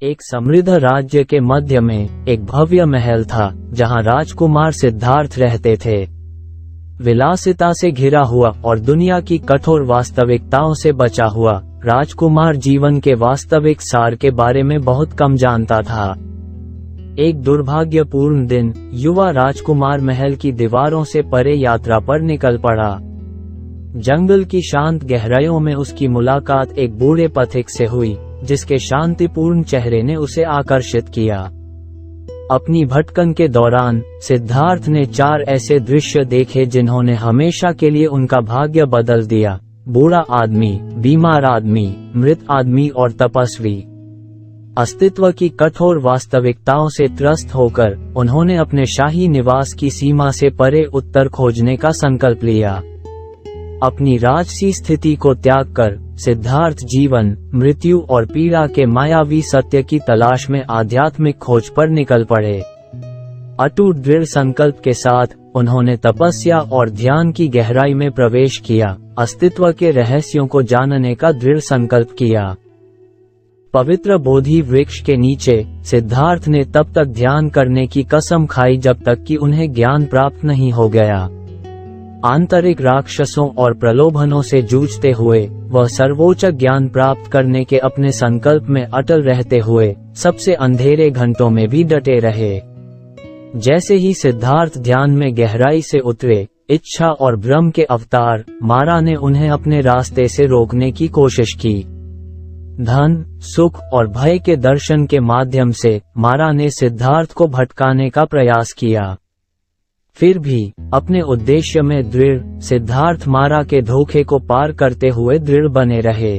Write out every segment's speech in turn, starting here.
एक समृद्ध राज्य के मध्य में एक भव्य महल था, जहां राजकुमार सिद्धार्थ रहते थे। विलासिता से घिरा हुआ और दुनिया की कठोर वास्तविकताओं से बचा हुआ, राजकुमार जीवन के वास्तविक सार के बारे में बहुत कम जानता था। एक दुर्भाग्यपूर्ण दिन, युवा राजकुमार महल की दीवारों से परे यात्रा पर निकल पड़ा। जंगल की शांत गहराइयों में उसकी मुलाकात एक बूढ़े पथिक से हुई, जिसके शांतिपूर्ण चेहरे ने उसे आकर्षित किया। अपनी भटकन के दौरान सिद्धार्थ ने 4 ऐसे दृश्य देखे जिन्होंने हमेशा के लिए उनका भाग्य बदल दिया। बूढ़ा आदमी, बीमार आदमी, मृत आदमी और तपस्वी। अस्तित्व की कठोर वास्तविकताओं से त्रस्त होकर उन्होंने अपने शाही निवास की सीमा से परे उत्तर खोजने का संकल्प लिया। अपनी राजसी स्थिति को त्याग कर सिद्धार्थ जीवन, मृत्यु और पीड़ा के मायावी सत्य की तलाश में आध्यात्मिक खोज पर निकल पड़े। अटूट दृढ़ संकल्प के साथ उन्होंने तपस्या और ध्यान की गहराई में प्रवेश किया, अस्तित्व के रहस्यों को जानने का दृढ़ संकल्प किया। पवित्र बोधि वृक्ष के नीचे सिद्धार्थ ने तब तक ध्यान करने की कसम खाई जब तक कि उन्हें ज्ञान प्राप्त नहीं हो गया। आंतरिक राक्षसों और प्रलोभनों से जूझते हुए वह सर्वोच्च ज्ञान प्राप्त करने के अपने संकल्प में अटल रहते हुए सबसे अंधेरे घंटों में भी डटे रहे। जैसे ही सिद्धार्थ ध्यान में गहराई से उतरे, इच्छा और भ्रम के अवतार मारा ने उन्हें अपने रास्ते से रोकने की कोशिश की। धन, सुख और भय के दर्शन के माध्यम से मारा ने सिद्धार्थ को भटकाने का प्रयास किया। फिर भी अपने उद्देश्य में दृढ़, सिद्धार्थ मारा के धोखे को पार करते हुए दृढ़ बने रहे।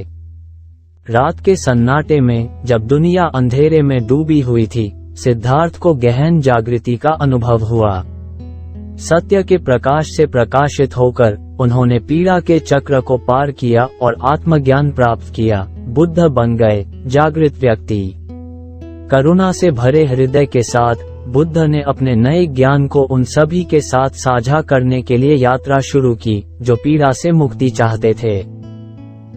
रात के सन्नाटे में जब दुनिया अंधेरे में डूबी हुई थी, सिद्धार्थ को गहन जागृति का अनुभव हुआ। सत्य के प्रकाश से प्रकाशित होकर उन्होंने पीड़ा के चक्र को पार किया और आत्मज्ञान प्राप्त किया। बुद्ध बन गए जागृत व्यक्ति। करुणा से भरे हृदय के साथ बुद्ध ने अपने नए ज्ञान को उन सभी के साथ साझा करने के लिए यात्रा शुरू की जो पीड़ा से मुक्ति चाहते थे।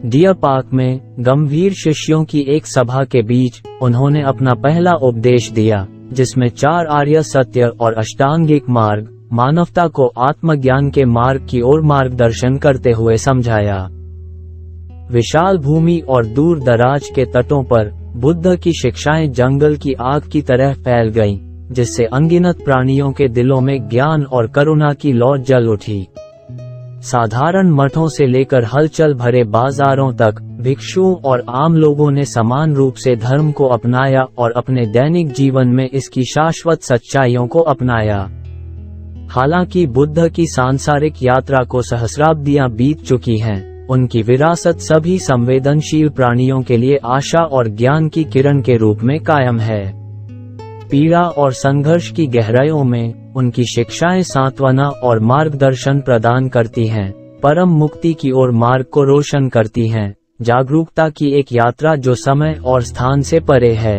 डियर पार्क में गंभीर शिष्यों की एक सभा के बीच उन्होंने अपना पहला उपदेश दिया, जिसमें 4 आर्य सत्य और अष्टांगिक मार्ग मानवता को आत्मज्ञान के मार्ग की ओर मार्गदर्शन करते हुए समझाया। विशाल भूमि और दूर दराज के तटों पर बुद्ध की शिक्षाएं जंगल की आग की तरह फैल गईं, जिससे अनगिनत प्राणियों के दिलों में ज्ञान और करुणा की लौ जल उठी। साधारण मठों से लेकर हलचल भरे बाजारों तक भिक्षुओं और आम लोगों ने समान रूप से धर्म को अपनाया और अपने दैनिक जीवन में इसकी शाश्वत सच्चाइयों को अपनाया। हालांकि बुद्ध की सांसारिक यात्रा को सहस्राब्दियां बीत चुकी हैं, उनकी विरासत सभी संवेदनशील प्राणियों के लिए आशा और ज्ञान की किरण के रूप में कायम है। पीड़ा और संघर्ष की गहराइयों में उनकी शिक्षाएं सांत्वना और मार्गदर्शन प्रदान करती हैं, परम मुक्ति की ओर मार्ग को रोशन करती हैं, जागरूकता की एक यात्रा जो समय और स्थान से परे है।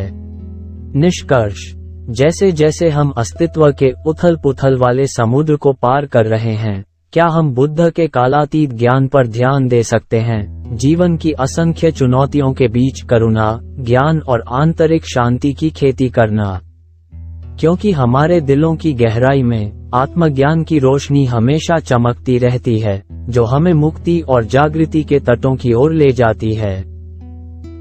निष्कर्ष: जैसे जैसे हम अस्तित्व के उथल पुथल वाले समुद्र को पार कर रहे हैं, क्या हम बुद्ध के कालातीत ज्ञान पर ध्यान दे सकते हैं? जीवन की असंख्य चुनौतियों के बीच करुणा, ज्ञान और आंतरिक शांति की खेती करना, क्योंकि हमारे दिलों की गहराई में आत्मज्ञान की रोशनी हमेशा चमकती रहती है, जो हमें मुक्ति और जागृति के तटों की ओर ले जाती है।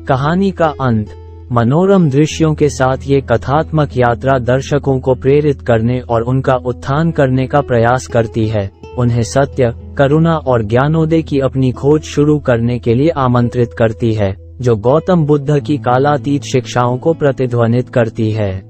कहानी का अंत: मनोरम दृश्यों के साथ ये कथात्मक यात्रा दर्शकों को प्रेरित करने और उनका उत्थान करने का प्रयास करती है, उन्हें सत्य, करुणा और ज्ञानोदय की अपनी खोज शुरू करने के लिए आमंत्रित करती है, जो गौतम बुद्ध की कालातीत शिक्षाओं को प्रतिध्वनित करती है।